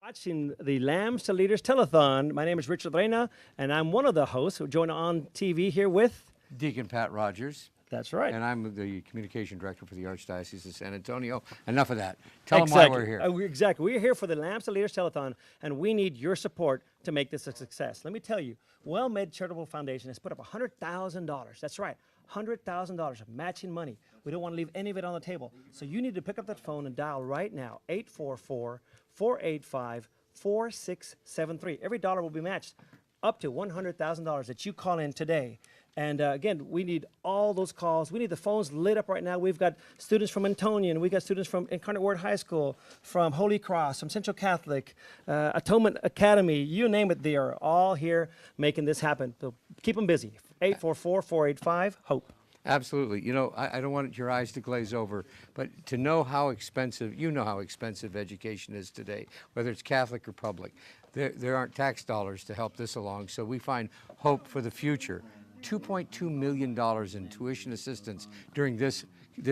Watching the Lambs to Leaders Telethon. My name is Richard Reina, and I'm one of the hosts who join on TV here with Deacon Pat Rogers. That's right. And I'm the Communication Director for the Archdiocese of San Antonio. Enough of that. Tell them why we're here. Exactly. We're here for the Lambs to Leaders Telethon, and we need your support to make this a success. Let me tell you, WellMed Charitable Foundation has put up $100,000. That's right, $100,000 of matching money. We don't want to leave any of it on the table. So you need to pick up that phone and dial right now, 844-485-4673. Every dollar will be matched up to $100,000 that you call in today. And again, we need all those calls. We need the phones lit up right now. We've got students from Antonian. We've got students from Incarnate Word High School, from Holy Cross, from Central Catholic, Atonement Academy. You name it, they are all here making this happen. So keep them busy. 844-485-HOPE. Absolutely. You know, I don't want your eyes to glaze over, but to know how expensive, you know how expensive education is today, whether it's Catholic or public. There aren't tax dollars to help this along, so we find hope for the future. $2.2 million in tuition assistance during this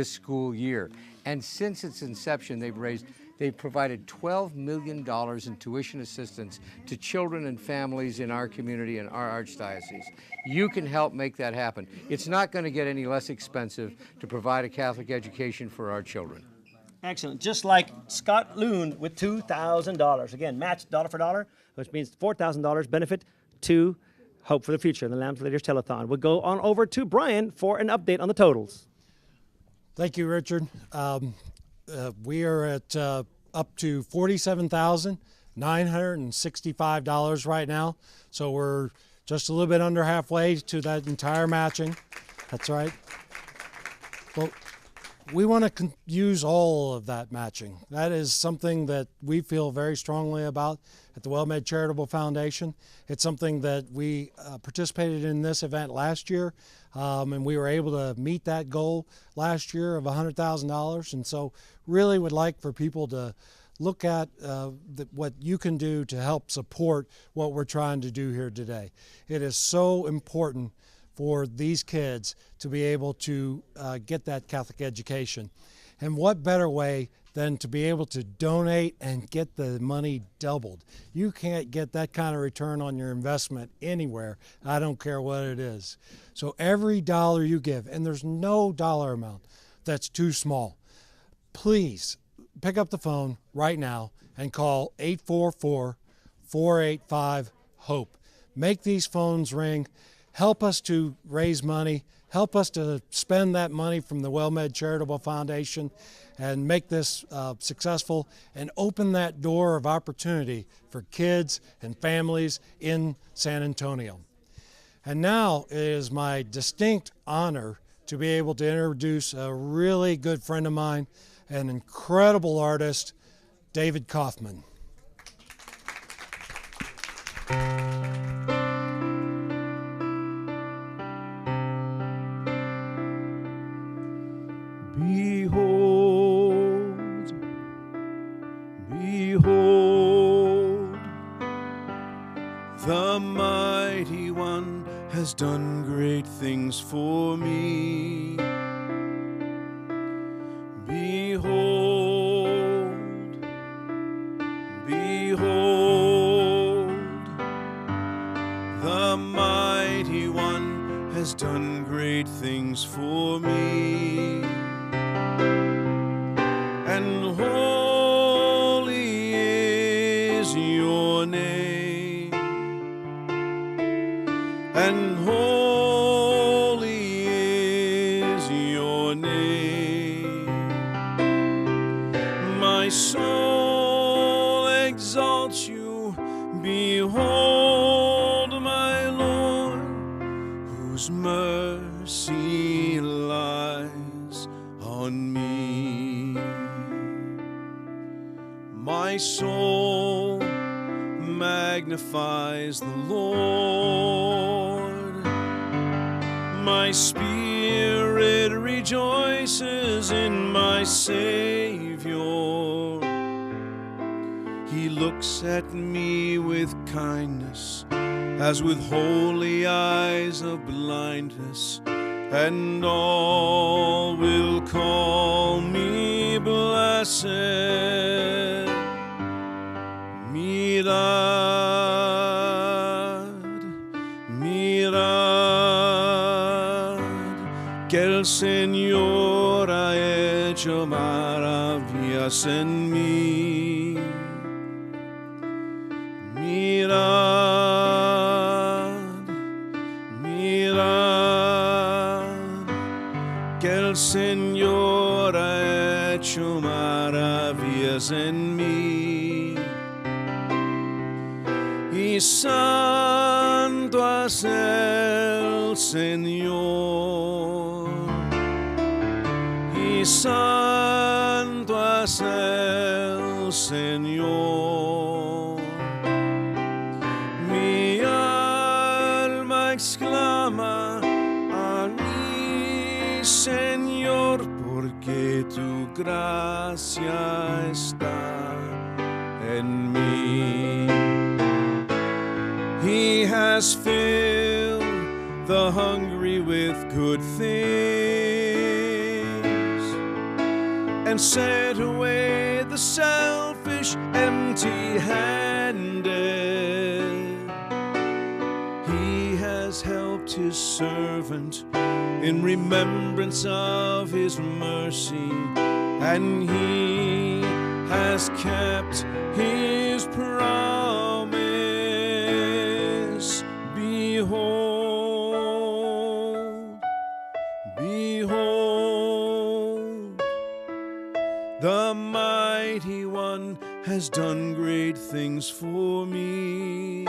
school year. And since its inception, they've provided $12 million in tuition assistance to children and families in our community and our archdiocese. You can help make that happen. It's not going to get any less expensive to provide a Catholic education for our children. Excellent. Just like Scott Loon with $2,000. Again, matched dollar for dollar, which means $4,000 benefit to Hope for the Future in the Lambs Leaders Telethon. We'll go on over to Brian for an update on the totals. Thank you, Richard. We are at up to $47,965 right now. So we're just a little bit under halfway to that entire matching. That's right. Well, we want to use all of that matching. That is something that we feel very strongly about at the WellMed Charitable Foundation. It's something that we participated in this event last year, and we were able to meet that goal last year of $100,000. And so really would like for people to look at what you can do to help support what we're trying to do here today. It is so important for these kids to be able to get that Catholic education. And what better way than to be able to donate and get the money doubled. You can't get that kind of return on your investment anywhere. I don't care what it is. So every dollar you give, and there's no dollar amount that's too small, please pick up the phone right now and call 844-485-HOPE. Make these phones ring. Help us to raise money. Help us to spend that money from the WellMed Charitable Foundation and make this successful and open that door of opportunity for kids and families in San Antonio. And now it is my distinct honor to be able to introduce a really good friend of mine, an incredible artist, David Kauffman. Behold, behold, the Mighty One has done great things for me. Behold, behold, the Mighty One has done great things for me. And holy is your name, and holy is your name. My soul exalts you. Behold, my Lord, whose mercy lies on me. My soul magnifies the Lord. My spirit rejoices in my Savior. He looks at me with kindness, as with holy eyes of blindness, and all will call me blessed. Me que el Señor ha hecho maravillas en mí. Mirad, mirad, que el Señor ha hecho maravillas en mí. Y santo es el Señor, y santo es el Señor. Mi alma exclama a mi Señor, porque tu gracia está en mí. He has filled the hungry with good things and sent away the selfish empty-handed. He has helped his servant in remembrance of his mercy, and he has kept his promise. Behold, behold, the mighty one has done great things for me.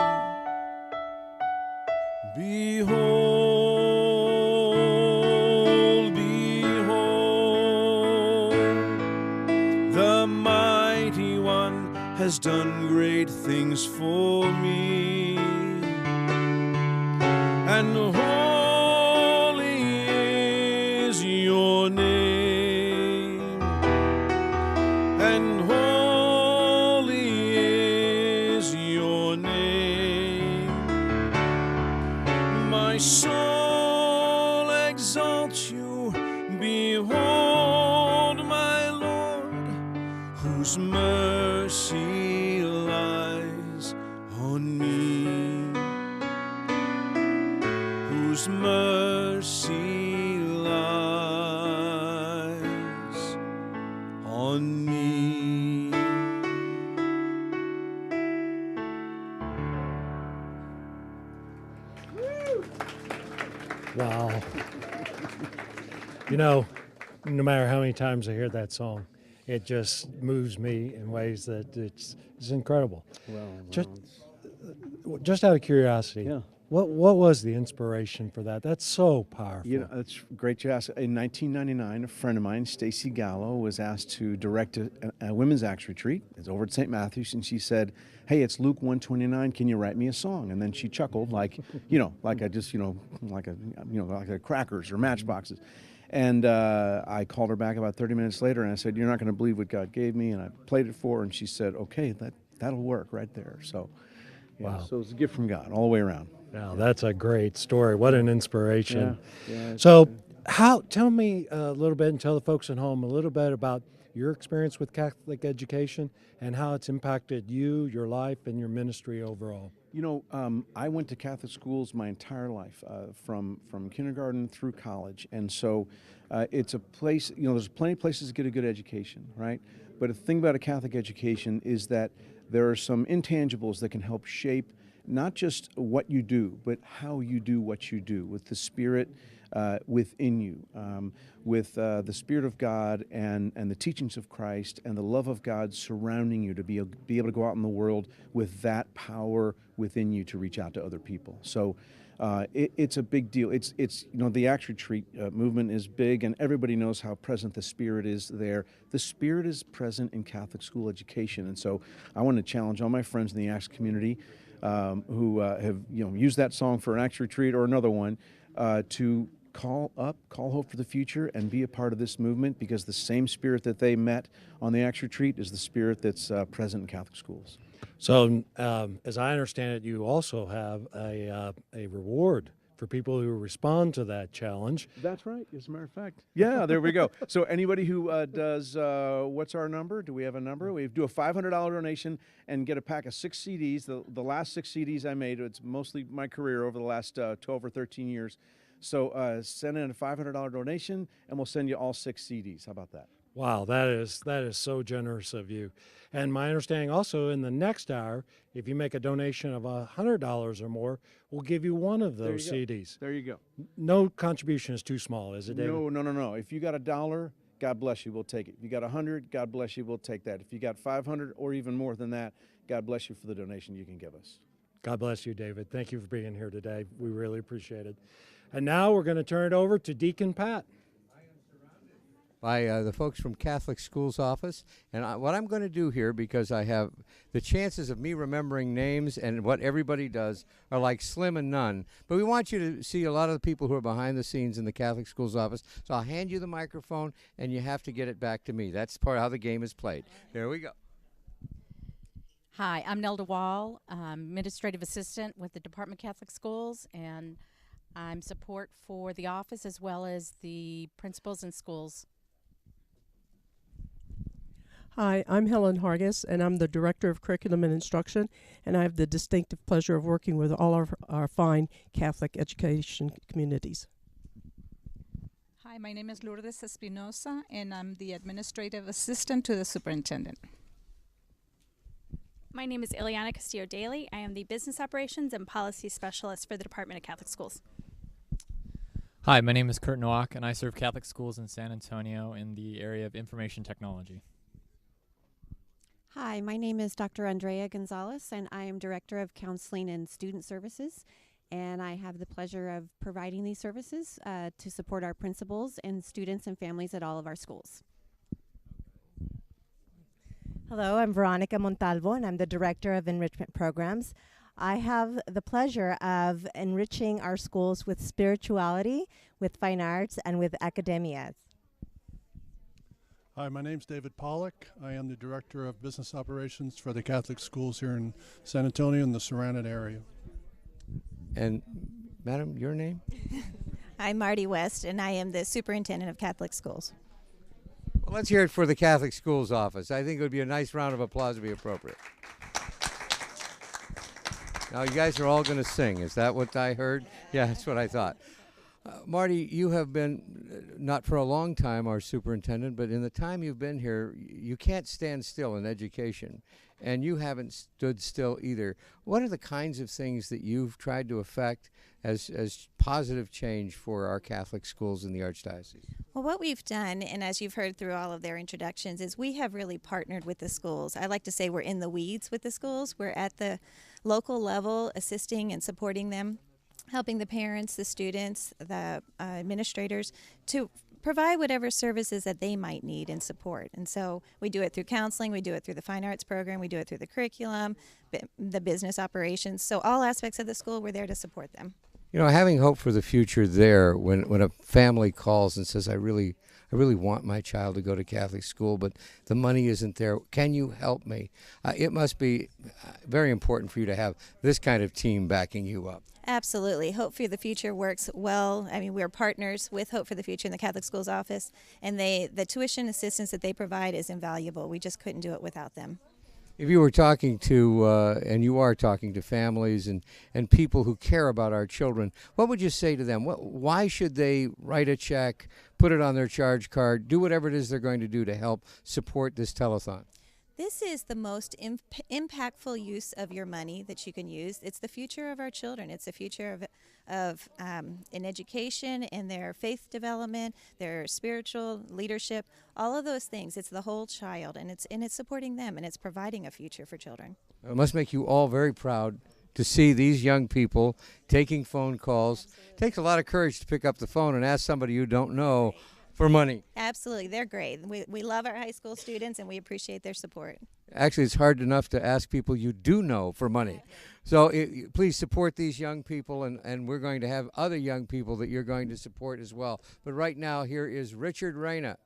Behold, behold, the mighty one has done great things for me. And holy is your name, and holy is your name. My soul exalts you, behold my Lord, whose mercy lies on me. Whose mercy lies on me. Wow. You know, no matter how many times I hear that song, it just moves me in ways that it's incredible. Well, Just out of curiosity, yeah. what was the inspiration for that? That's so powerful. You know, it's great you ask. In 1999, a friend of mine, Stacy Gala, was asked to direct a women's Acts retreat. It's over at St. Matthew's, and she said, "Hey, it's Luke 129. Can you write me a song?" And then she chuckled, like, like I just, like a crackers or matchboxes. And I called her back about 30 minutes later, and I said, "You're not going to believe what God gave me." And I played it for her, and she said, "Okay, that'll work right there." So, yeah, Wow. so it's a gift from God all the way around. Wow, that's a great story. What an inspiration. Yeah, So, tell me a little bit and tell the folks at home a little bit about your experience with Catholic education and how it's impacted you, your life, and your ministry overall. You know, I went to Catholic schools my entire life, from kindergarten through college, and so it's a place. There's plenty of places to get a good education, right? But the thing about a Catholic education is that there are some intangibles that can help shape not just what you do, but how you do what you do, with the Spirit within you, with the Spirit of God and the teachings of Christ and the love of God surrounding you to be able to go out in the world with that power within you to reach out to other people. So it's a big deal. It's the Acts Retreat movement is big, and everybody knows how present the Spirit is there. The Spirit is present in Catholic school education, and so I want to challenge all my friends in the Acts community who have used that song for an Acts Retreat or another one to call hope for the future and be a part of this movement, because the same Spirit that they met on the Acts Retreat is the Spirit that's present in Catholic schools. So, as I understand it, you also have a reward for people who respond to that challenge. That's right, as a matter of fact. Yeah, there we go. So anybody who does, what's our number? Do we have a number? We do a $500 donation and get a pack of 6 CDs. The last 6 CDs I made, it's mostly my career over the last 12 or 13 years. So send in a $500 donation, and we'll send you all 6 CDs. How about that? Wow, that is so generous of you. And my understanding also, in the next hour, if you make a donation of $100 or more, we'll give you one of those CDs. There you go. No contribution is too small, is it, David? No. If you got $1, God bless you, we'll take it. If you got 100, God bless you, we'll take that. If you got 500 or even more than that, God bless you for the donation you can give us. God bless you, David. Thank you for being here today. We really appreciate it. And now we're going to turn it over to Deacon Pat. By the folks from Catholic Schools Office. And what I'm going to do here, because I have the chances of me remembering names and what everybody does are like slim and none, but we want you to see a lot of the people who are behind the scenes in the Catholic Schools Office. So I'll hand you the microphone, and you have to get it back to me. That's part of how the game is played. There we go. Hi, I'm Nelda Wall, Administrative Assistant with the Department of Catholic Schools, and I'm support for the office as well as the principals and schools. Hi, I'm Helen Hargis, and I'm the Director of Curriculum and Instruction, and I have the distinctive pleasure of working with all of our fine Catholic education communities. Hi, my name is Lourdes Espinosa, and I'm the Administrative Assistant to the Superintendent. My name is Ileana Castillo-Daly. I am the Business Operations and Policy Specialist for the Department of Catholic Schools. Hi, my name is Kurt Nowak, and I serve Catholic schools in San Antonio in the area of information technology. Hi, my name is Dr. Andrea Gonzalez, and I am Director of Counseling and Student Services, and I have the pleasure of providing these services to support our principals and students and families at all of our schools. Hello, I'm Veronica Montalvo, and I'm the Director of Enrichment Programs. I have the pleasure of enriching our schools with spirituality, with fine arts, and with academia. Hi, my name's David Pollack. I am the Director of Business Operations for the Catholic schools here in San Antonio and the surrounding area. And Madam, your name? I'm Marty West, and I am the Superintendent of Catholic Schools. Well, let's hear it for the Catholic Schools Office. I think it would be a nice round of applause to be appropriate. Now, you guys are all going to sing. Is that what I heard? Yeah, that's what I thought. Marty, you have been, not for a long time, our superintendent, but in the time you've been here, you can't stand still in education, and you haven't stood still either. What are the kinds of things that you've tried to affect as positive change for our Catholic schools in the Archdiocese? Well, what we've done, and as you've heard through all of their introductions, is we have really partnered with the schools. I like to say we're in the weeds with the schools. We're at the local level assisting and supporting them, helping the parents, the students, the administrators to provide whatever services that they might need and support. And so we do it through counseling, we do it through the fine arts program, we do it through the curriculum, the business operations. So all aspects of the school, we're there to support them. You know, having hope for the future there, when a family calls and says, I really want my child to go to Catholic school, but the money isn't there. Can you help me? It must be very important for you to have this kind of team backing you up. Absolutely. Hope for the Future works well. I mean, we're partners with Hope for the Future in the Catholic Schools Office, and the tuition assistance that they provide is invaluable. We just couldn't do it without them. If you were talking to, and you are talking to families and people who care about our children, what would you say to them? Why should they write a check, put it on their charge card, do whatever it is they're going to do to help support this telethon? This is the most impactful use of your money that you can use. It's the future of our children. It's the future of in education and their faith development, their spiritual leadership, all of those things. It's the whole child, and it's supporting them, and it's providing a future for children. It must make you all very proud to see these young people taking phone calls. Absolutely. It takes a lot of courage to pick up the phone and ask somebody you don't know for money. Absolutely. They're great. We love our high school students, and we appreciate their support. Actually, it's hard enough to ask people you do know for money. So please support these young people, and we're going to have other young people that you're going to support as well. But right now, here is Richard Reyna.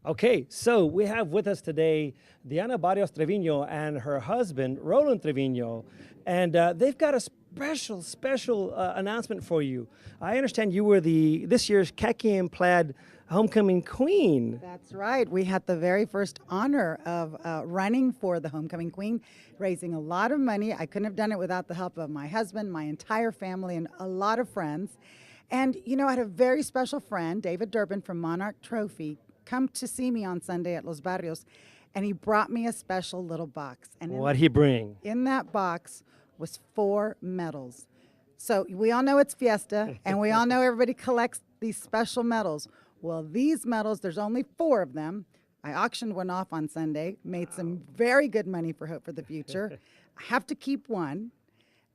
Okay, so we have with us today Diana Barrios-Trevino and her husband, Roland Trevino, and they've got a special announcement for you. I understand you were this year's Khaki and Plaid homecoming queen. That's right. We had the very first honor of running for the homecoming queen, raising a lot of money. I couldn't have done it without the help of my husband, my entire family, and a lot of friends. And, you know, I had a very special friend, David Durbin from Monarch Trophy, come to see me on Sunday at Los Barrios, and he brought me a special little box. And What'd he bring? In that box was 4 medals. So we all know it's Fiesta, and we all know everybody collects these special medals. Well, these medals, there's only 4 of them. I auctioned one off on Sunday, made some very good money for Hope for the Future. I have to keep one,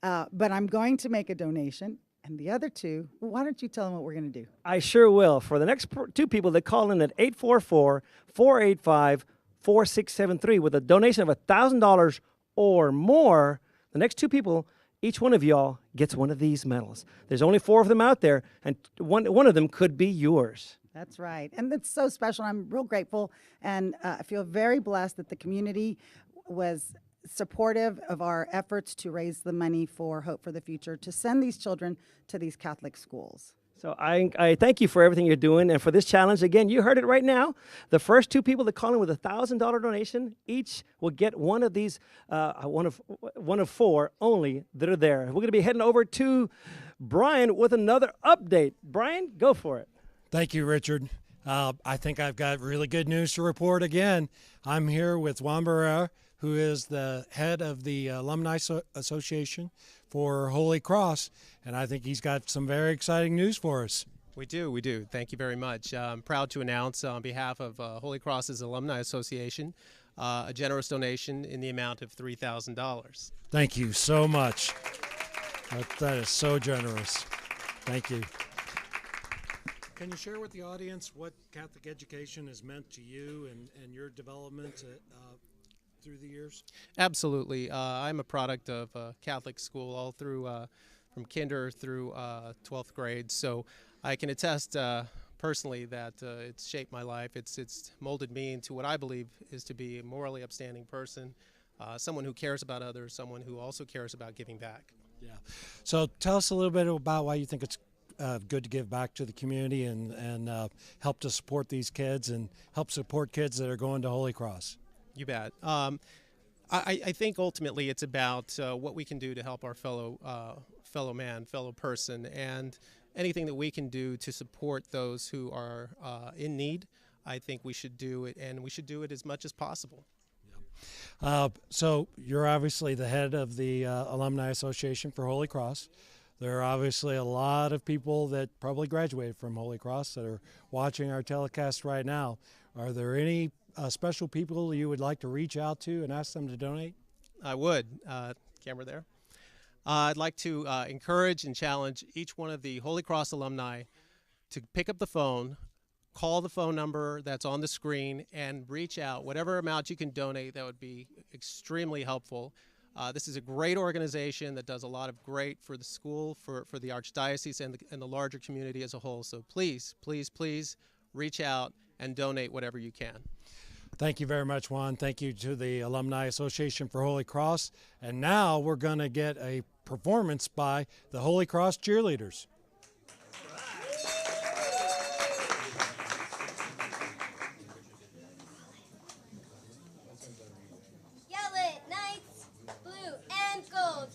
but I'm going to make a donation. And the other 2, well, why don't you tell them what we're going to do? I sure will. For the next 2 people that call in at 844-485-4673 with a donation of $1,000 or more, the next 2 people, each one of y'all gets one of these medals. There's only 4 of them out there, and one of them could be yours. That's right. And it's so special. I'm real grateful, and I feel very blessed that the community was supportive of our efforts to raise the money for Hope for the Future to send these children to these Catholic schools. So I thank you for everything you're doing and for this challenge. Again, you heard it right now. The first 2 people that call in with a $1,000 donation each will get one of these, one of 4 only that are there. We're going to be heading over to Brian with another update. Brian, go for it. Thank you, Richard. I think I've got really good news to report again. I'm here with Juan Barrera, who is the head of the Alumni Association for Holy Cross, and I think he's got some very exciting news for us. We do. Thank you very much. I'm proud to announce on behalf of Holy Cross's Alumni Association a generous donation in the amount of $3,000. Thank you so much. That is so generous. Thank you. Can you share with the audience what Catholic education has meant to you and your development through the years? Absolutely. I'm a product of Catholic school all through from kinder through 12th grade, so I can attest personally that it's shaped my life. It's molded me into what I believe is to be a morally upstanding person, someone who cares about others, someone who also cares about giving back. Yeah. So tell us a little bit about why you think it's good to give back to the community and help to support these kids and help support kids that are going to Holy Cross. You bet. I think ultimately it's about what we can do to help our fellow man, fellow person, and anything that we can do to support those who are in need. I think we should do it, and we should do it as much as possible. So you're obviously the head of the Alumni Association for Holy Cross. There are obviously a lot of people that probably graduated from Holy Cross that are watching our telecast right now. Are there any special people you would like to reach out to and ask them to donate? I would. Camera there. I'd like to encourage and challenge each one of the Holy Cross alumni to pick up the phone, call the phone number that's on the screen, and reach out. Whatever amount you can donate, that would be extremely helpful. This is a great organization that does a lot of great for the school, for the Archdiocese, and the larger community as a whole. So please, please, please reach out and donate whatever you can. Thank you very much, Juan. Thank you to the Alumni Association for Holy Cross. And now we're going to get a performance by the Holy Cross Cheerleaders. Yell it, Knights, blue and gold.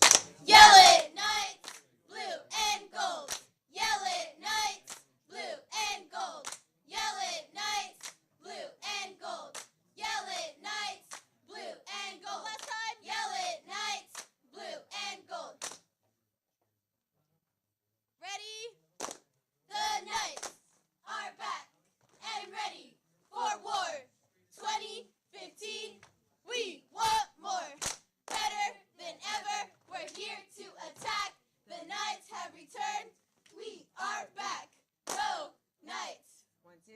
Yell it, Knights, blue and gold. Yell it, Knights, blue and gold. Yell it, Knights, blue and gold. Yell it, Knights, blue and gold. Last time. Yell it, Knights, blue and gold. Ready? The Knights are back and ready for war. 2015, we want more. Better than ever, we're here to attack. The Knights have returned. We are back. Go, Knights. 1, 2.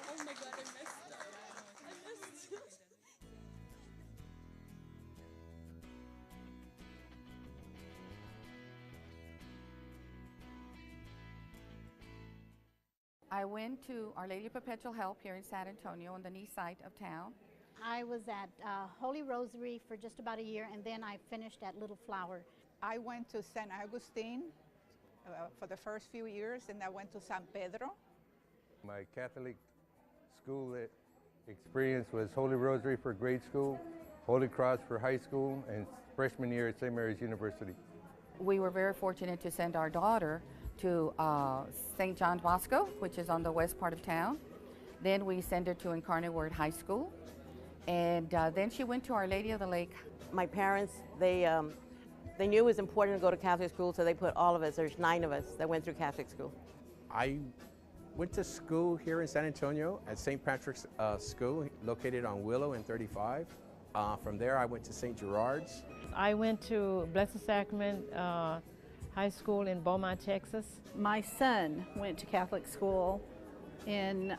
Oh my God, I messed up. I went to Our Lady of Perpetual Help here in San Antonio on the east side of town. I was at Holy Rosary for just about a year, and then I finished at Little Flower. I went to San Agustin for the first few years, and I went to San Pedro. My Catholic school experience was Holy Rosary for grade school, Holy Cross for high school, and freshman year at St. Mary's University. We were very fortunate to send our daughter to St. John Bosco, which is on the west part of town. Then we sent her to Incarnate Word High School, and then she went to Our Lady of the Lake. My parents, they knew it was important to go to Catholic school, so they put all of us, there's 9 of us that went through Catholic school. I went to school here in San Antonio at St. Patrick's School, located on Willow and 35. From there, I went to St. Gerard's. I went to Blessed Sacrament High School in Beaumont, Texas. My son went to Catholic school in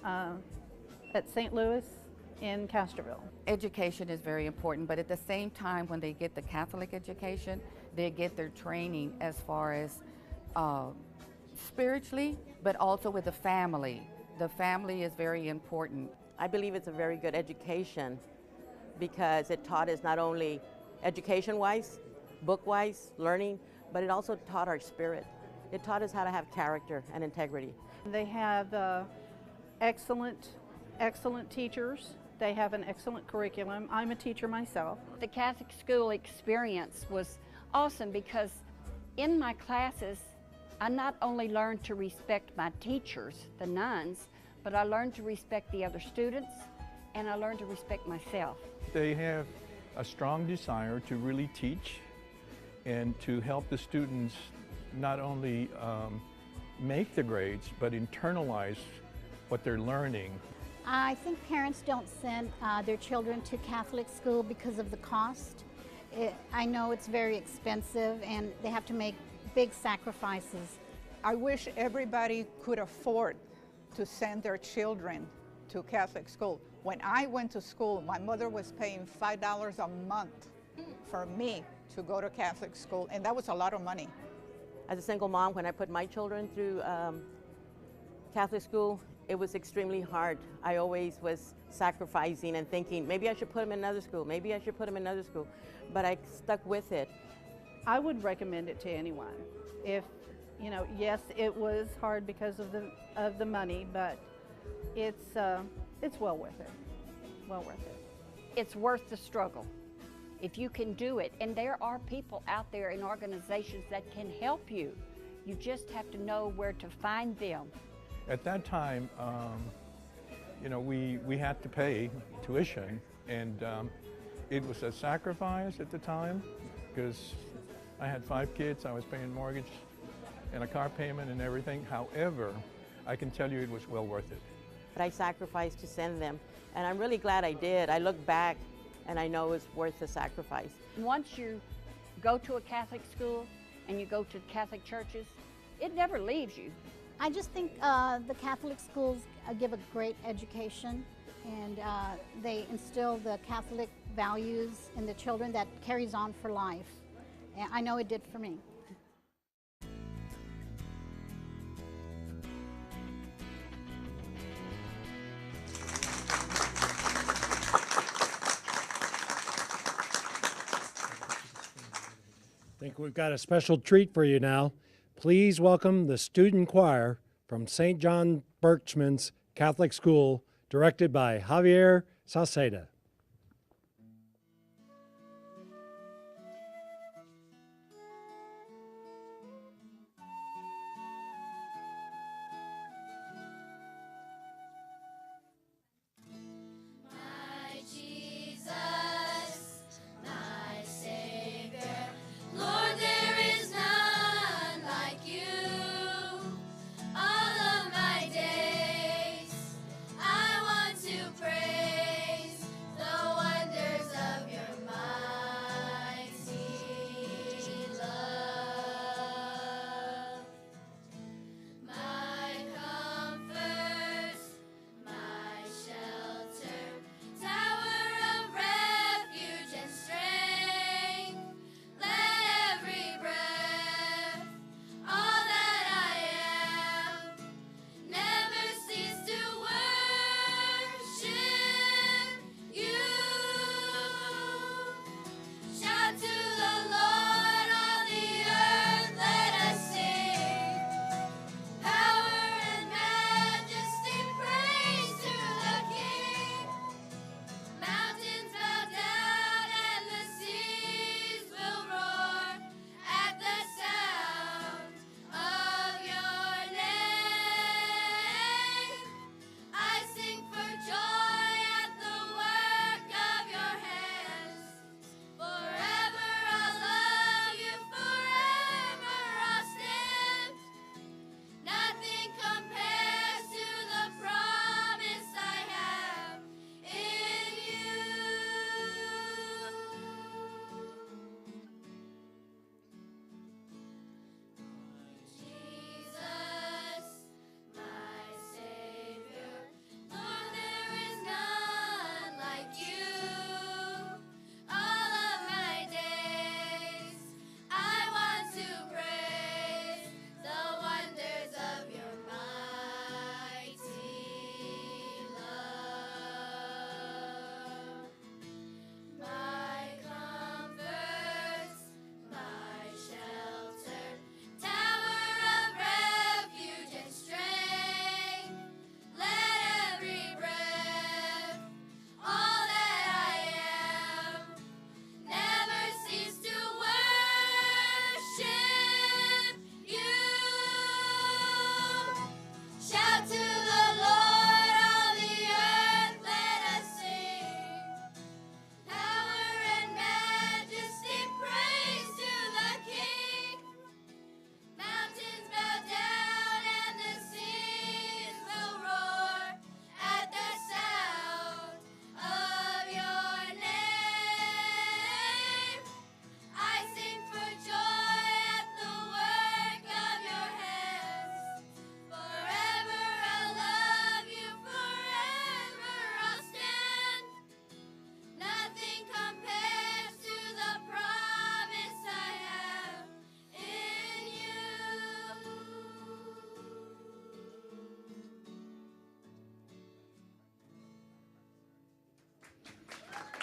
at St. Louis in Castroville. Education is very important, but at the same time, when they get the Catholic education, they get their training as far as spiritually, but also with the family. The family is very important. I believe it's a very good education because it taught us not only education-wise, book-wise, learning, but it also taught our spirit. It taught us how to have character and integrity. They have excellent teachers. They have an excellent curriculum. I'm a teacher myself. The Catholic school experience was awesome because in my classes, I not only learned to respect my teachers, the nuns, but I learned to respect the other students, and I learned to respect myself. They have a strong desire to really teach and to help the students not only make the grades, but internalize what they're learning. I think parents don't send their children to Catholic school because of the cost. I know it's very expensive and they have to make big sacrifices. I wish everybody could afford to send their children to Catholic school. When I went to school, my mother was paying $5 a month for me to go to Catholic school, and that was a lot of money. As a single mom, when I put my children through Catholic school, it was extremely hard. I always was sacrificing and thinking, maybe I should put them in another school, maybe I should put them in another school, but I stuck with it. I would recommend it to anyone. If, you know, yes, it was hard because of the money, but it's well worth it. Well worth it. It's worth the struggle if you can do it. And there are people out there in organizations that can help you. You just have to know where to find them. At that time, you know, we had to pay tuition, and it was a sacrifice at the time because I had 5 kids, I was paying mortgage and a car payment and everything. However, I can tell you it was well worth it. But I sacrificed to send them, and I'm really glad I did. I look back and I know it's worth the sacrifice. Once you go to a Catholic school and you go to Catholic churches, it never leaves you. I just think the Catholic schools give a great education, and they instill the Catholic values in the children that carries on for life. And I know it did for me. I think we've got a special treat for you now. Please welcome the student choir from St. John Berchmans Catholic School, directed by Javier Salceda. All of my days, I want to praise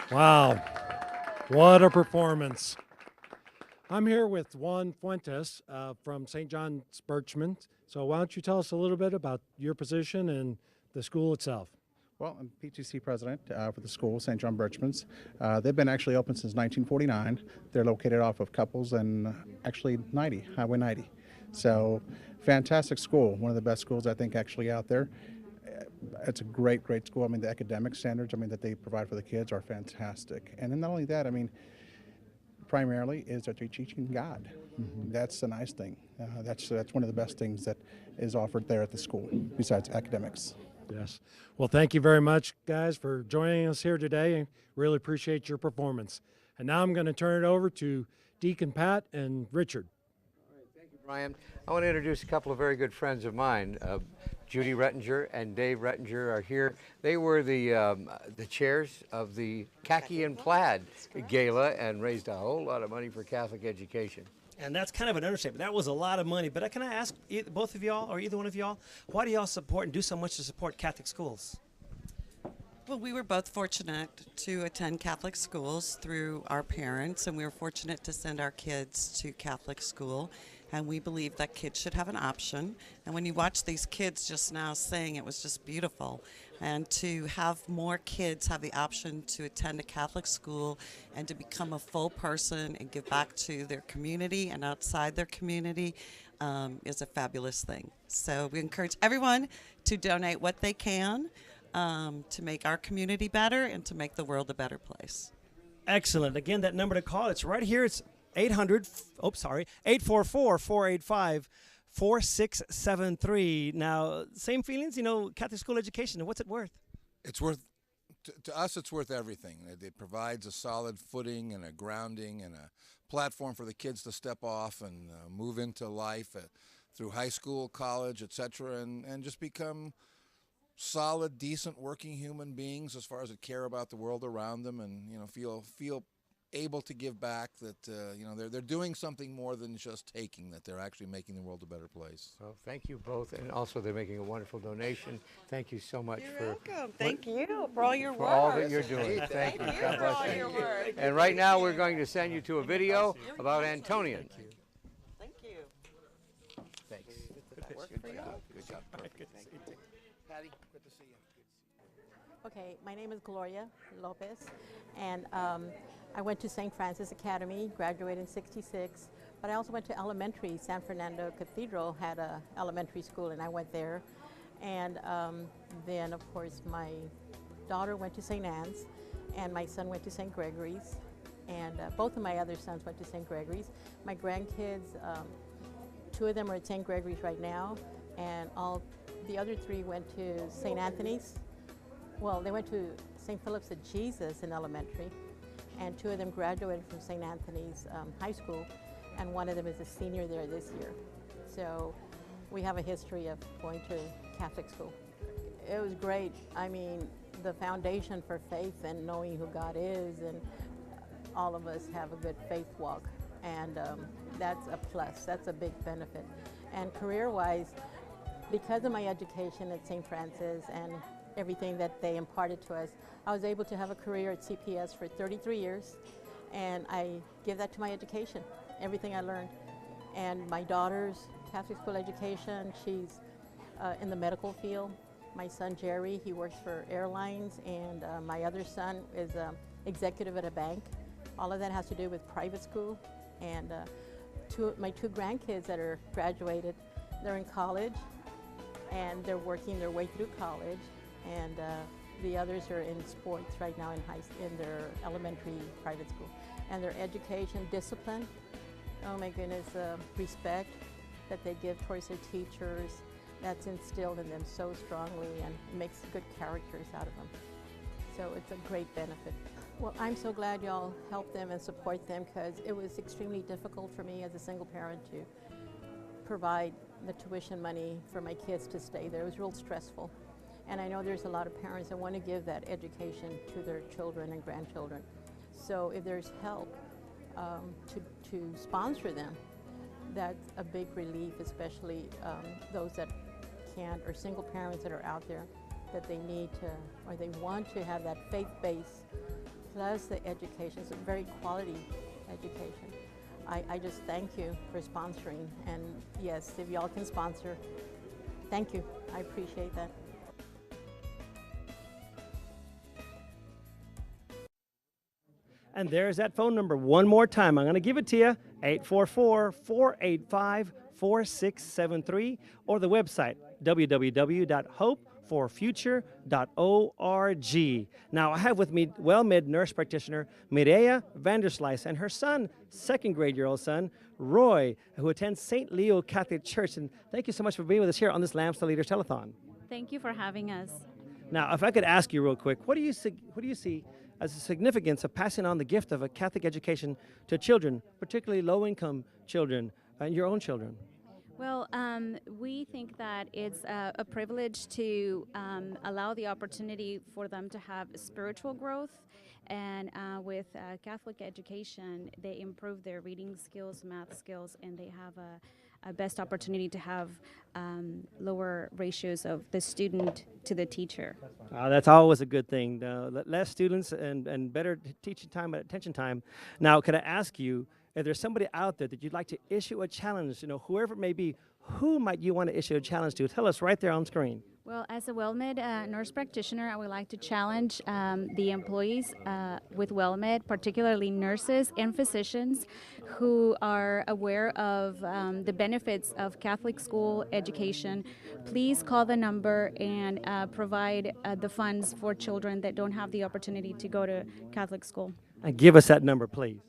Wow, what a performance. I'm here with Juan Fuentes from St. John's Berchmans. So why don't you tell us a little bit about your position and the school itself? Well, I'm PTC president for the school, St. John Berchmans. They've been actually open since 1949. They're located off of Couples and actually Highway 90. So fantastic school, one of the best schools I think actually out there. It's a great, great school. I mean, the academic standards, that they provide for the kids are fantastic. And then not only that, primarily is that they're teaching God. That's the nice thing. That's one of the best things that is offered there at the school, besides academics. Yes. Well, thank you very much, guys, for joining us here today. Really appreciate your performance. And now I'm going to turn it over to Deacon Pat and Richard. Thank you, Brian. I want to introduce a couple of very good friends of mine. Judy Rettinger and Dave Rettinger are here. They were the chairs of the Khaki and Plaid Gala and raised a whole lot of money for Catholic education. And that's kind of an understatement. That was a lot of money. But can I ask both of y'all, or either one of y'all, why do y'all support and do so much to support Catholic schools? Well, we were both fortunate to attend Catholic schools through our parents, and we were fortunate to send our kids to Catholic school. And we believe that kids should have an option. And when you watch these kids just now sing, it was just beautiful. And to have more kids have the option to attend a Catholic school and to become a full person and give back to their community and outside their community is a fabulous thing. So we encourage everyone to donate what they can to make our community better and to make the world a better place. Excellent. Again, that number to call, it's right here. It's 844-485-4673. Now, same feelings, Catholic school education, what's it worth? It's worth, to us, it's worth everything. It provides a solid footing and a grounding and a platform for the kids to step off and move into life through high school, college, etc., and just become solid, decent, working human beings as far as they care about the world around them and, feel able to give back, that they're doing something more than just taking, that they're actually making the world a better place. Well, thank you both, and also they're making a wonderful donation. Thank you so much You're welcome. Thank you for all your work. For all that you're doing. Thank you. God bless you. Your work. And right now we're going to send you to a video about Antonian. Thank you. Thanks. Good job. Good job. Perfect. Thank you. Patty, good to see you. Okay, my name is Gloria Lopez, and I went to St. Francis Academy, graduated in '66, but I also went to elementary. San Fernando Cathedral had a elementary school, and I went there. And then, of course, my daughter went to St. Anne's, and my son went to St. Gregory's, and both of my other sons went to St. Gregory's. My grandkids, 2 of them are at St. Gregory's right now, and all the other 3 went to St. Anthony's. Well, they went to St. Philip's of Jesus in elementary, and 2 of them graduated from St. Anthony's High School, and one of them is a senior there this year. So we have a history of going to Catholic school. It was great. I mean, the foundation for faith and knowing who God is, and all of us have a good faith walk, and that's a plus. That's a big benefit. And career-wise, because of my education at St. Francis and everything that they imparted to us, I was able to have a career at CPS for 33 years, and I give that to my education, everything I learned. And my daughter's Catholic school education, she's in the medical field. My son Jerry, he works for airlines, and my other son is executive at a bank. All of that has to do with private school. And my 2 grandkids that are graduated, they're in college, and they're working their way through college. And the others are in sports right now in their elementary private school. And their education, discipline, oh my goodness, respect that they give towards their teachers, that's instilled in them so strongly and makes good characters out of them. So it's a great benefit. Well, I'm so glad y'all help them and support them, because it was extremely difficult for me as a single parent to provide the tuition money for my kids to stay there. It was real stressful. And I know there's a lot of parents that want to give that education to their children and grandchildren. So if there's help to sponsor them, that's a big relief, especially those that can't, or single parents that are out there, that they need to, or they want to have that faith-based plus the education is a very quality education. I just thank you for sponsoring, and yes, if y'all can sponsor, thank you. I appreciate that. And there's that phone number one more time. I'm going to give it to you, 844-485-4673, or the website, www.hopeforfuture.org. Now, I have with me WellMed nurse practitioner Mireya Vanderslice and her son, second grade-year-old son, Roy, who attends St. Leo Catholic Church. And thank you so much for being with us here on this Lambs to Leaders Telethon. Thank you for having us. Now, if I could ask you real quick, what do you see as the significance of passing on the gift of a Catholic education to children, particularly low-income children and your own children? Well, we think that it's a privilege to allow the opportunity for them to have spiritual growth, and with Catholic education, they improve their reading skills, math skills, and they have a best opportunity to have lower ratios of the student to the teacher. That's always a good thing. Less students and better teaching time and attention time. Now, can I ask you, if there's somebody out there that you'd like to issue a challenge, whoever it may be, who might you want to issue a challenge to? Tell us right there on screen. Well, as a WellMed nurse practitioner, I would like to challenge the employees with WellMed, particularly nurses and physicians who are aware of the benefits of Catholic school education. Please call the number and provide the funds for children that don't have the opportunity to go to Catholic school. And give us that number, please.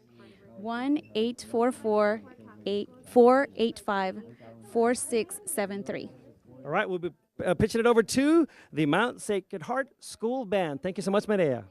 1-844-485-4673. All right, we'll be pitching it over to the Mount Sacred Heart School Band. Thank you so much, Mireya.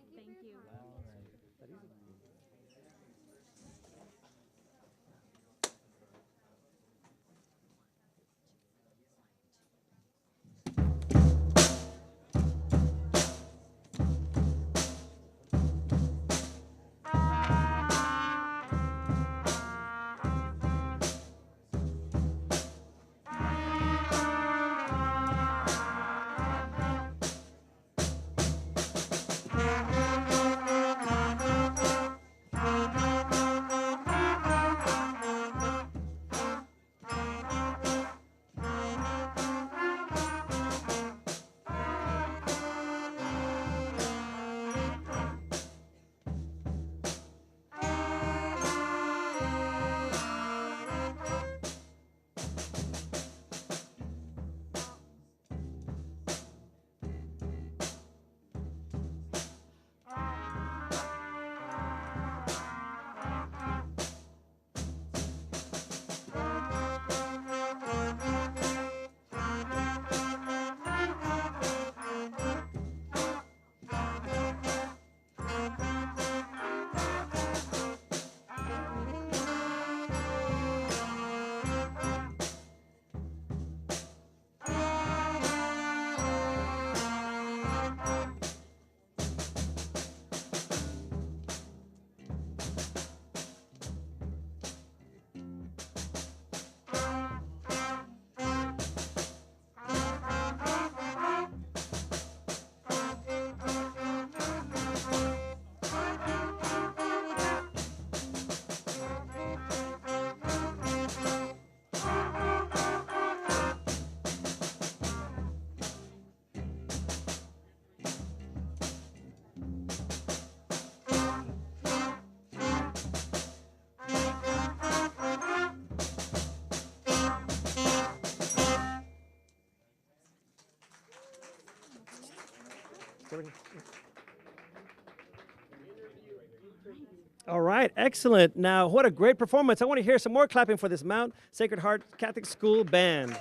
All right, excellent. Now, what a great performance. I want to hear some more clapping for this Mount Sacred Heart Catholic School Band.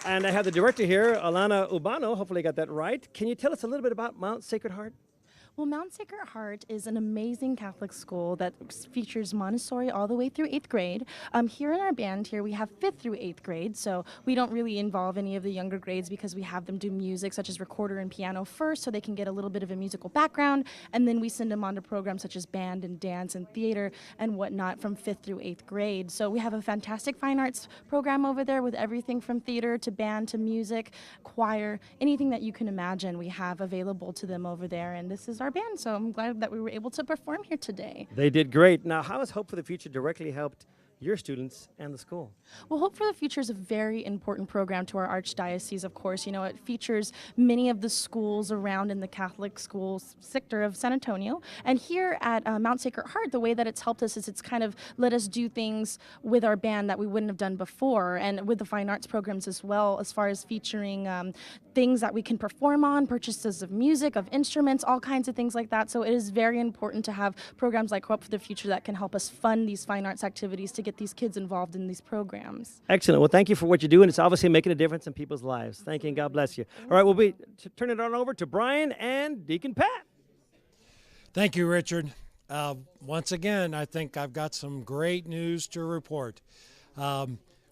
And I have the director here, Alana Ubano. Hopefully I got that right. Can you tell us a little bit about Mount Sacred Heart? Well, Mount Sacred Heart is an amazing Catholic school that features Montessori all the way through 8th grade. Here in our band here, we have 5th through 8th grade, so we don't really involve any of the younger grades because we have them do music such as recorder and piano first so they can get a little bit of a musical background, and then we send them on to programs such as band and dance and theater and whatnot from 5th through 8th grade. So we have a fantastic fine arts program over there with everything from theater to band to music, choir, anything that you can imagine we have available to them over there, and this is our band. So I'm glad that we were able to perform here today. They did great. Now, how has Hope for the Future directly helped your students and the school? Well, Hope for the Future is a very important program to our Archdiocese, of course. You know, it features many of the schools around in the Catholic schools sector of San Antonio. And here at Mount Sacred Heart, the way that it's helped us is it's kind of let us do things with our band that we wouldn't have done before, and with the fine arts programs as well, as far as featuring things that we can perform on, purchases of music, of instruments, all kinds of things like that. So it is very important to have programs like Hope for the Future that can help us fund these fine arts activities to get these kids involved in these programs. Excellent. Well, thank you for what you're doing. It's obviously making a difference in people's lives. Thank you, and God bless you. All right, we'll be turning it on over to Brian and Deacon Pat. Thank you, Richard. Once again, I think I've got some great news to report.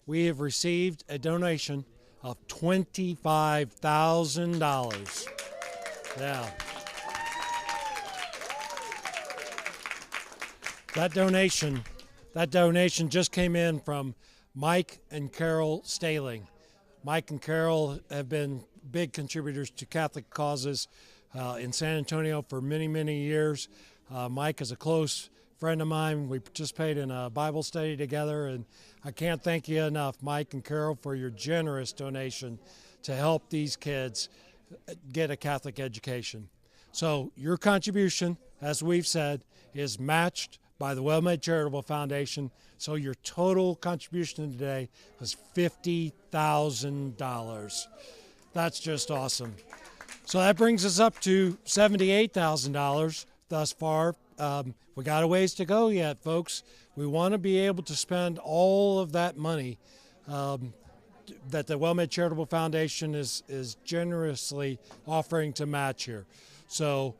We have received a donation of $25,000. Yeah. That donation just came in from Mike and Carol Staling. Mike and Carol have been big contributors to Catholic causes in San Antonio for many, many years. Mike is a close friend of mine. We participated in a Bible study together, and I can't thank you enough, Mike and Carol, for your generous donation to help these kids get a Catholic education. So your contribution, as we've said, is matched by the WellMed Charitable Foundation. So your total contribution today was $50,000. That's just awesome. So that brings us up to $78,000 thus far. We got a ways to go yet, folks. We want to be able to spend all of that money that the WellMed Charitable Foundation is generously offering to match here. So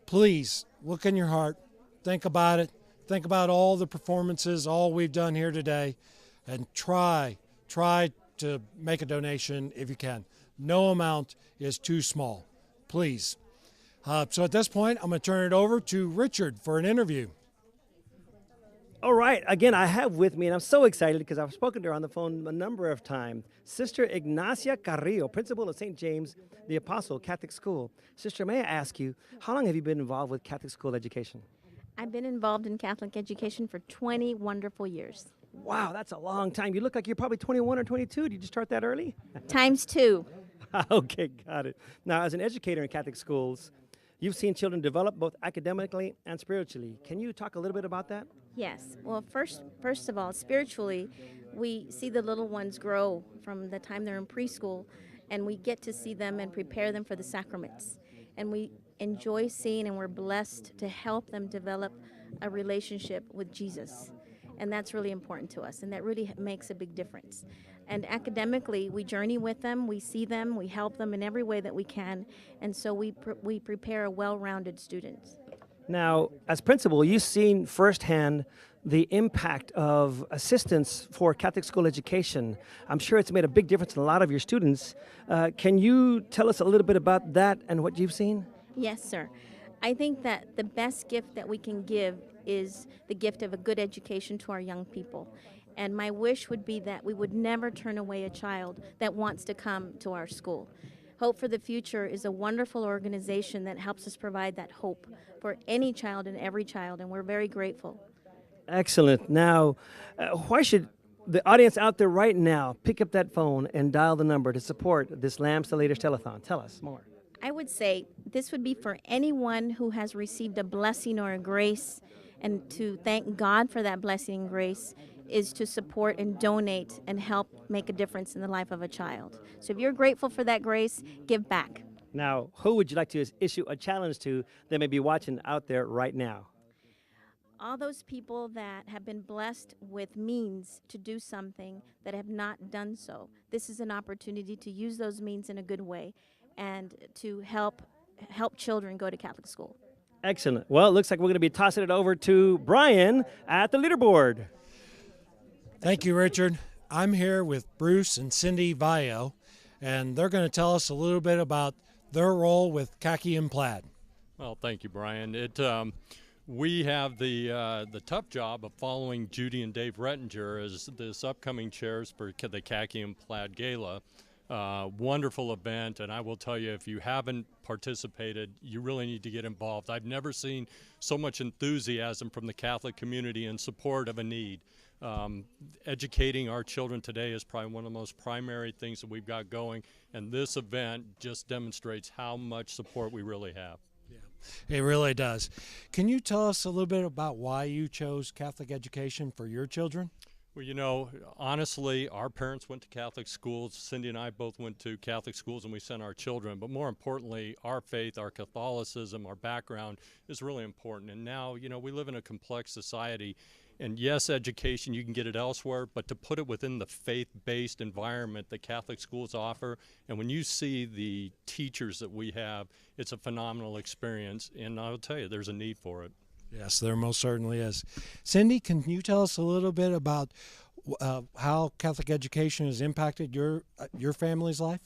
please look in your heart, think about it, think about all the performances, all we've done here today, and try to make a donation if you can. No amount is too small, please. So at this point, I'm going to turn it over to Richard for an interview. All right. Again, I have with me, and I'm so excited because I've spoken to her on the phone a number of times, Sister Ignacia Carrillo, principal of St. James the Apostle Catholic School. Sister, may I ask you, how long have you been involved with Catholic school education? I've been involved in Catholic education for 20 wonderful years. Wow, that's a long time. You look like you're probably 21 or 22. Did you start that early? Times two. Okay, got it. Now, as an educator in Catholic schools, you've seen children develop both academically and spiritually. Can you talk a little bit about that? Yes. Well, first of all, spiritually, we see the little ones grow from the time they're in preschool, and we get to see them and prepare them for the sacraments. And we enjoy seeing, and we're blessed to help them develop a relationship with Jesus. And that's really important to us, and that really makes a big difference. And academically, we journey with them, we see them, we help them in every way that we can, and so we prepare a well-rounded student. Now, as principal, you've seen firsthand the impact of assistance for Catholic school education. I'm sure it's made a big difference in a lot of your students. Can you tell us a little bit about that and what you've seen? Yes, sir. I think that the best gift that we can give is the gift of a good education to our young people. And my wish would be that we would never turn away a child that wants to come to our school. Hope for the Future is a wonderful organization that helps us provide that hope for any child and every child, and we're very grateful. Excellent. Now, why should the audience out there right now pick up that phone and dial the number to support this Leaders Telethon? Tell us more. I would say this would be for anyone who has received a blessing or a grace, and to thank God for that blessing and grace is to support and donate and help make a difference in the life of a child. So if you're grateful for that grace, give back. Now, who would you like to issue a challenge to that may be watching out there right now? All those people that have been blessed with means to do something that have not done so. This is an opportunity to use those means in a good way and to help children go to Catholic school. Excellent. Well, it looks like we're going to be tossing it over to Brian at the leaderboard. Thank you, Richard. I'm here with Bruce and Cindy Vaio, and they're going to tell us a little bit about their role with Khaki and Plaid. Well, thank you, Brian. We have the tough job of following Judy and Dave Rettinger as this upcoming chairs for the Khaki and Plaid Gala. Wonderful event, and I will tell you, if you haven't participated, you really need to get involved. I've never seen so much enthusiasm from the Catholic community in support of a need. Educating our children today is probably one of the most primary things that we've got going, and this event just demonstrates how much support we really have. It really does. Can you tell us a little bit about why you chose Catholic education for your children? Well, you know, honestly, our parents went to Catholic schools. Cindy and I both went to Catholic schools, and we sent our children. But more importantly, our faith, our Catholicism, our background is really important. And now, you know, we live in a complex society. And yes, education, you can get it elsewhere, but to put it within the faith-based environment that Catholic schools offer, and when you see the teachers that we have, it's a phenomenal experience, and I'll tell you, there's a need for it. Yes, there most certainly is. Cindy, can you tell us a little bit about how Catholic education has impacted your family's life?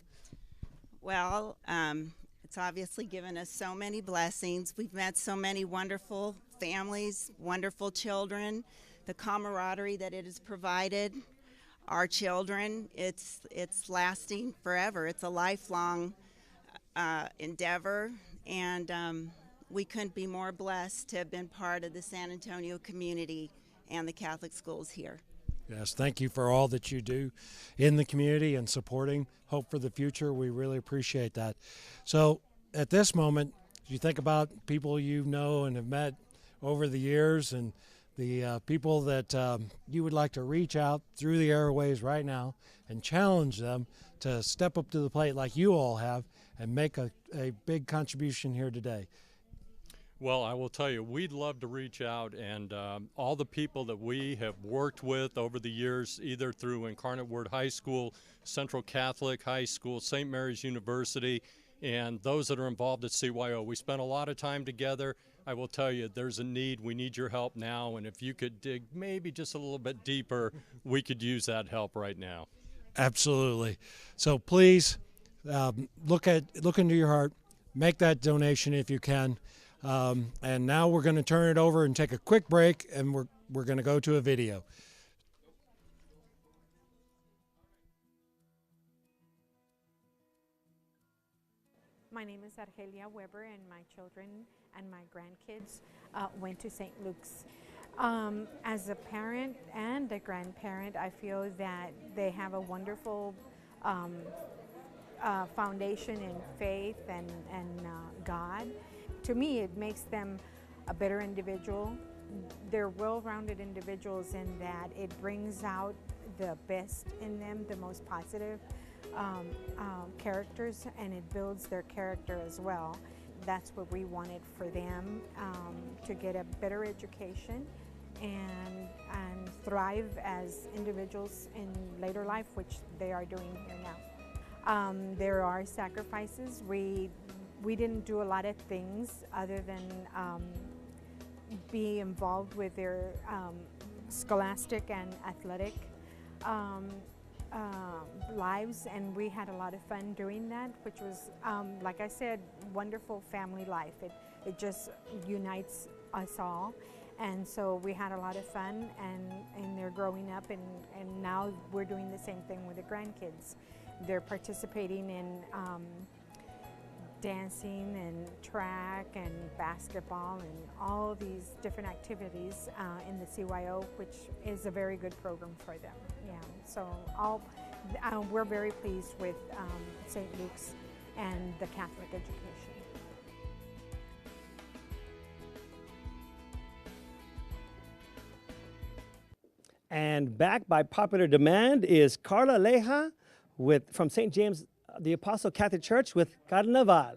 Well, it's obviously given us so many blessings. We've met so many wonderful families, wonderful children, the camaraderie that it has provided our children. It's lasting forever. It's a lifelong endeavor, and we couldn't be more blessed to have been part of the San Antonio community and the Catholic schools here. Yes, thank you for all that you do in the community and supporting Hope for the Future. We really appreciate that. So at this moment, you think about people you know and have met over the years and the people that you would like to reach out through the airways right now and challenge them to step up to the plate like you all have and make a big contribution here today. Well, I will tell you, we'd love to reach out, and all the people that we have worked with over the years, either through Incarnate Word High School, Central Catholic High School, St. Mary's University, and those that are involved at CYO. We spent a lot of time together. I will tell you, there's a need. We need your help now, and if you could dig maybe just a little bit deeper, we could use that help right now. Absolutely. So please look into your heart, make that donation if you can. And now we're going to turn it over and take a quick break, and we're going to go to a video. My name is Argelia Weber, and my children and my grandkids went to St. Luke's. As a parent and a grandparent, I feel that they have a wonderful foundation in faith and God. To me, it makes them a better individual. They're well-rounded individuals in that it brings out the best in them, the most positive characters, and it builds their character as well. That's what we wanted for them, to get a better education and thrive as individuals in later life, which they are doing here now. There are sacrifices. We didn't do a lot of things other than be involved with their scholastic and athletic lives, and we had a lot of fun doing that, which was, like I said, wonderful family life. It just unites us all, and so we had a lot of fun, and they're growing up, and now we're doing the same thing with the grandkids. They're participating in dancing and track and basketball and all these different activities in the CYO, which is a very good program for them. Yeah, so we're very pleased with St. Luke's and the Catholic education. And back by popular demand is Carla Lejia from St. James the Apostle Catholic Church with Carnaval.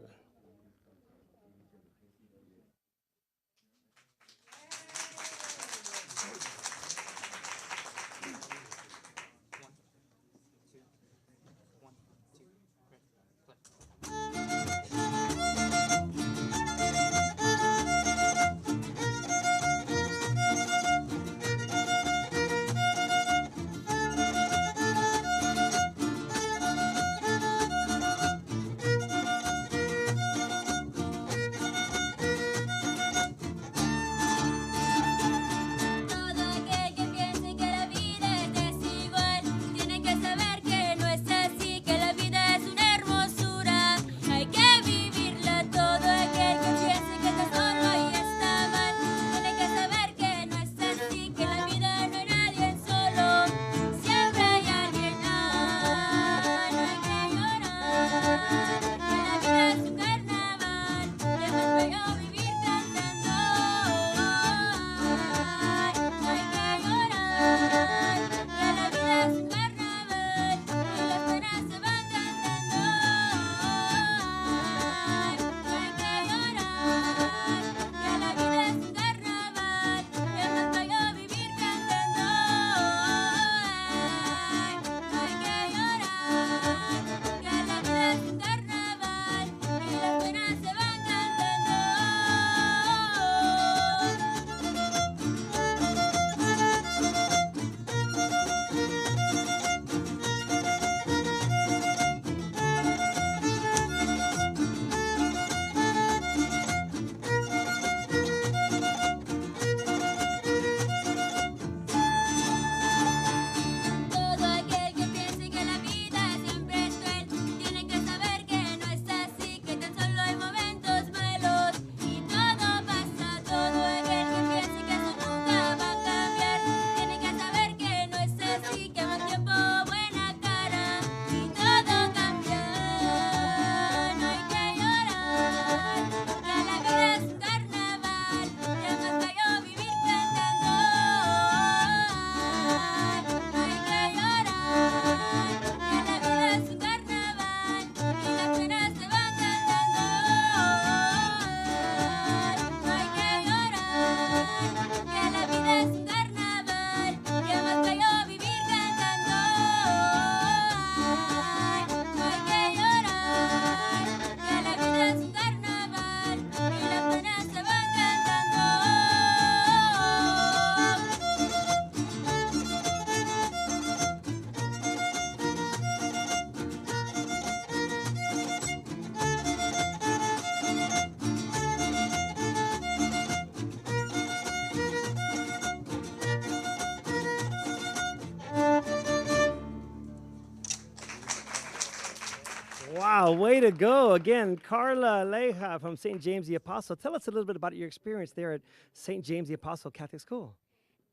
Wow, way to go. Again, Carla, Lejia from St. James the Apostle. Tell us a little bit about your experience there at St. James the Apostle Catholic School.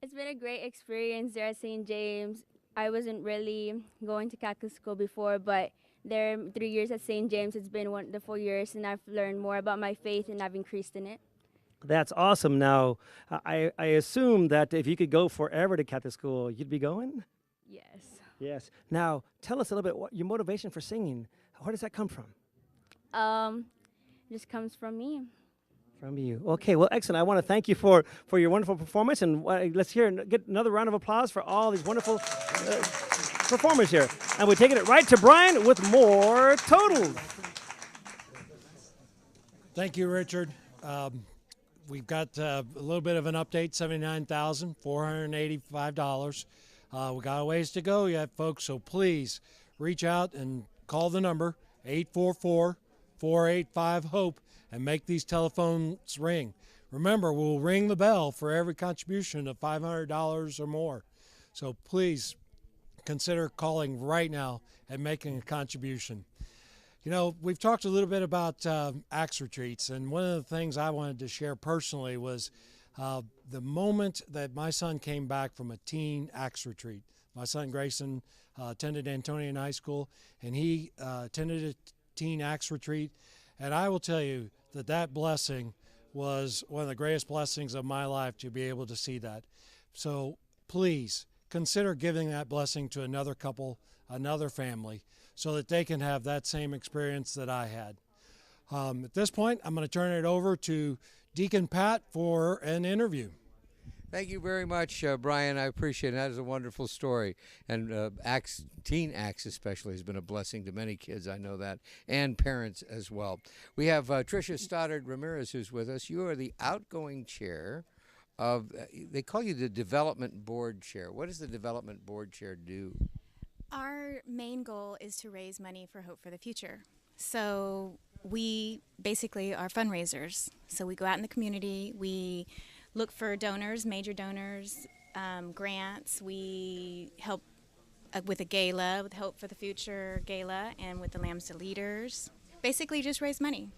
It's been a great experience there at St. James. I wasn't really going to Catholic school before, but there 3 years at St. James, it's been wonderful years, and I've learned more about my faith, and I've increased in it. That's awesome. Now, I assume that if you could go forever to Catholic school, you'd be going? Yes. Yes. Now, tell us a little bit what your motivation for singing. Where does that come from? It just comes from me. From you. Okay, well, excellent. I want to thank you for your wonderful performance, and let's get another round of applause for all these wonderful performers here. And we're taking it right to Brian with more totals. Thank you, Richard. We've got a little bit of an update, $79,485. We got a ways to go yet, folks, so please reach out and call the number 844-485-HOPE and make these telephones ring. Remember, we'll ring the bell for every contribution of $500 or more. So please consider calling right now and making a contribution. You know, we've talked a little bit about ACTS retreats, and one of the things I wanted to share personally was the moment that my son came back from a teen ACTS retreat. My son Grayson attended Antonian High School, and he attended a teen ACTS retreat. And I will tell you that that blessing was one of the greatest blessings of my life, to be able to see that. So please consider giving that blessing to another couple, another family, so that they can have that same experience that I had. At this point, I'm going to turn it over to Deacon Pat for an interview. Thank you very much, Brian. I appreciate it. That is a wonderful story. And teen ACTS especially has been a blessing to many kids, I know that, and parents as well. We have Trichia Stoddard-Ramirez who's with us. You are the outgoing chair of, they call you the Development Board Chair. What does the Development Board Chair do? Our main goal is to raise money for Hope for the Future. So we basically are fundraisers. So we go out in the community, we look for donors, major donors, grants. We help with a gala, with Hope for the Future gala, and with the Lambs to Leaders. Basically just raise money.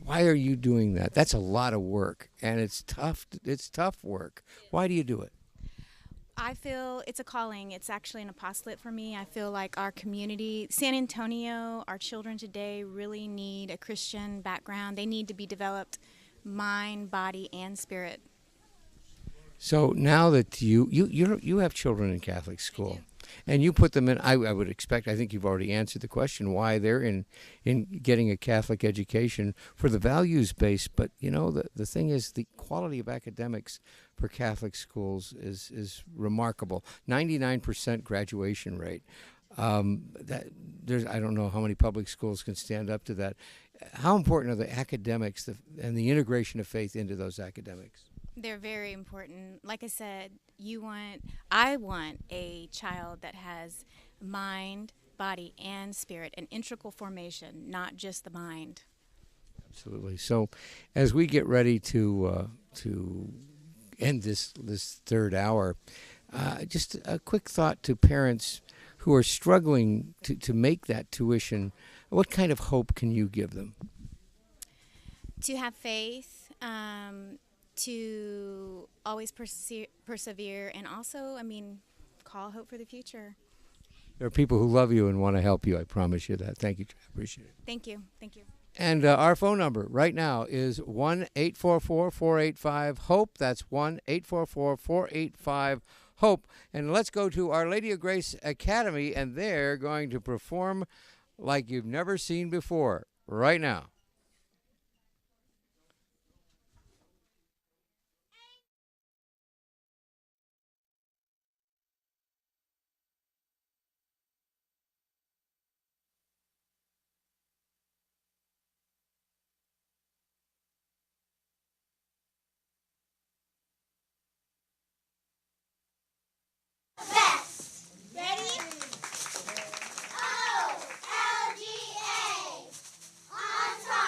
Why are you doing that? That's a lot of work, and it's tough. It's tough work. Why do you do it? I feel it's a calling. It's actually an apostolate for me. I feel like our community, San Antonio, our children today really need a Christian background. They need to be developed mind, body, and spirit. So now that you have children in Catholic school, and you put them in, I would expect, I think you've already answered the question, why they're in getting a Catholic education for the values base. But you know, the thing is, the quality of academics for Catholic schools is remarkable. 99% graduation rate. I don't know how many public schools can stand up to that. How important are the academics and the integration of faith into those academics? They're very important. Like I said, I want a child that has mind, body, and spirit, an integral formation, not just the mind. Absolutely. So, as we get ready to end this third hour, just a quick thought to parents who are struggling to make that tuition. What kind of hope can you give them? To have faith. To always persevere, and also, call Hope for the Future. There are people who love you and want to help you. I promise you that. Thank you. I appreciate it. Thank you. Thank you. And our phone number right now is 1-844-485-HOPE. That's 1-844-485-HOPE. And let's go to Our Lady of Grace Academy, and they're going to perform like you've never seen before right now. O-L-G-A, on top.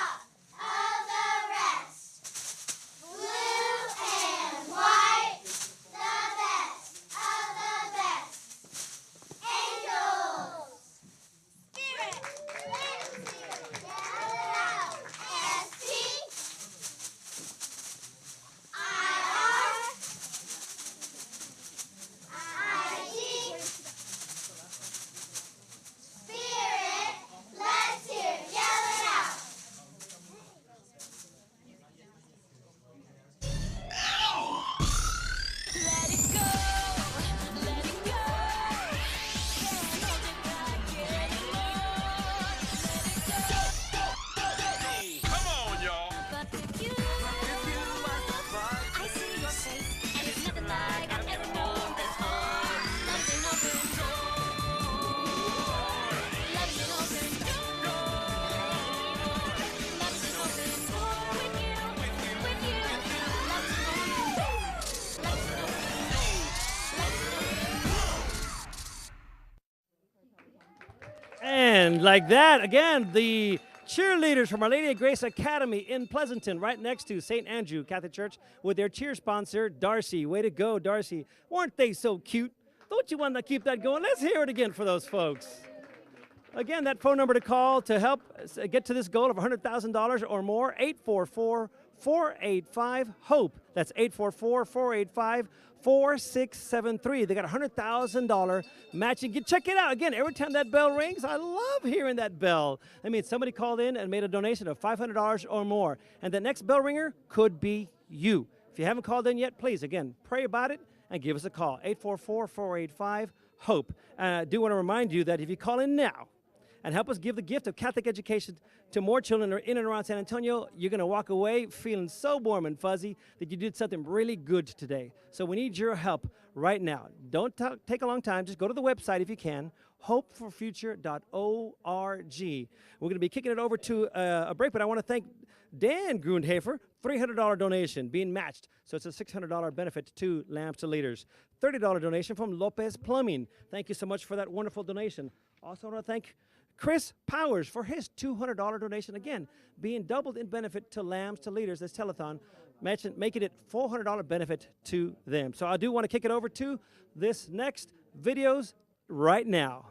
And like that, again, the cheerleaders from Our Lady of Grace Academy in Pleasanton, right next to St. Andrew Catholic Church, with their cheer sponsor, Darcy. Way to go, Darcy. Weren't they so cute? Don't you want to keep that going? Let's hear it again for those folks. Again, that phone number to call to help get to this goal of $100,000 or more, 844-485-HOPE. That's 844-485-4673. They got a $100,000 matching. Check it out. Again, every time that bell rings, I love hearing that bell. I mean, somebody called in and made a donation of $500 or more. And the next bell ringer could be you. If you haven't called in yet, please, again, pray about it and give us a call, 844-485-HOPE. I do want to remind you that if you call in now and help us give the gift of Catholic education to more children in and around San Antonio, you're going to walk away feeling so warm and fuzzy that you did something really good today. So we need your help right now. Don't take a long time. Just go to the website if you can, hopeforfuture.org. We're going to be kicking it over to a break, but I want to thank Dan Grundhafer, $300 donation being matched. So it's a $600 benefit to Lamps to Leaders. $30 donation from Lopez Plumbing. Thank you so much for that wonderful donation. Also want to thank Chris Powers for his $200 donation, again, being doubled in benefit to Lambs to Leaders, this telethon, making it $400 benefit to them. So I do want to kick it over to this next videos right now.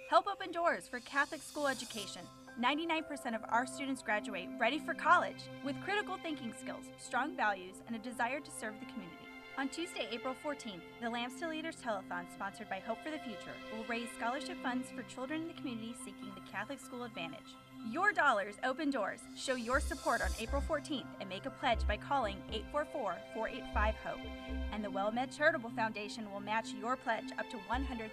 Help open doors for Catholic school education. 99% of our students graduate ready for college with critical thinking skills, strong values, and a desire to serve the community. On Tuesday, April 14th, the Lamps to Leaders Telethon, sponsored by Hope for the Future, will raise scholarship funds for children in the community seeking the Catholic School Advantage. Your dollars open doors. Show your support on April 14th and make a pledge by calling 844-485-HOPE. And the WellMed Charitable Foundation will match your pledge up to $100,000.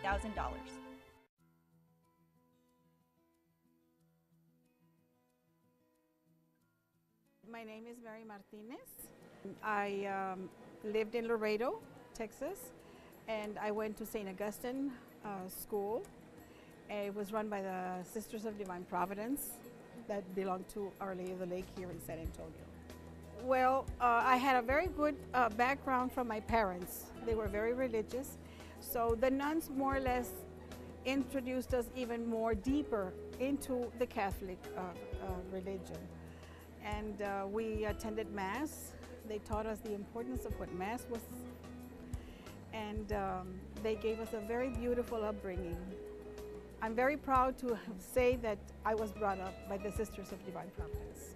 My name is Mary Martinez. I lived in Laredo, Texas, and I went to St. Augustine School. It was run by the Sisters of Divine Providence that belong to Our Lady of the Lake here in San Antonio. Well, I had a very good background from my parents. They were very religious, so the nuns more or less introduced us even more deeper into the Catholic religion. And we attended Mass. They taught us the importance of what Mass was, and they gave us a very beautiful upbringing. I'm very proud to say that I was brought up by the Sisters of Divine Providence.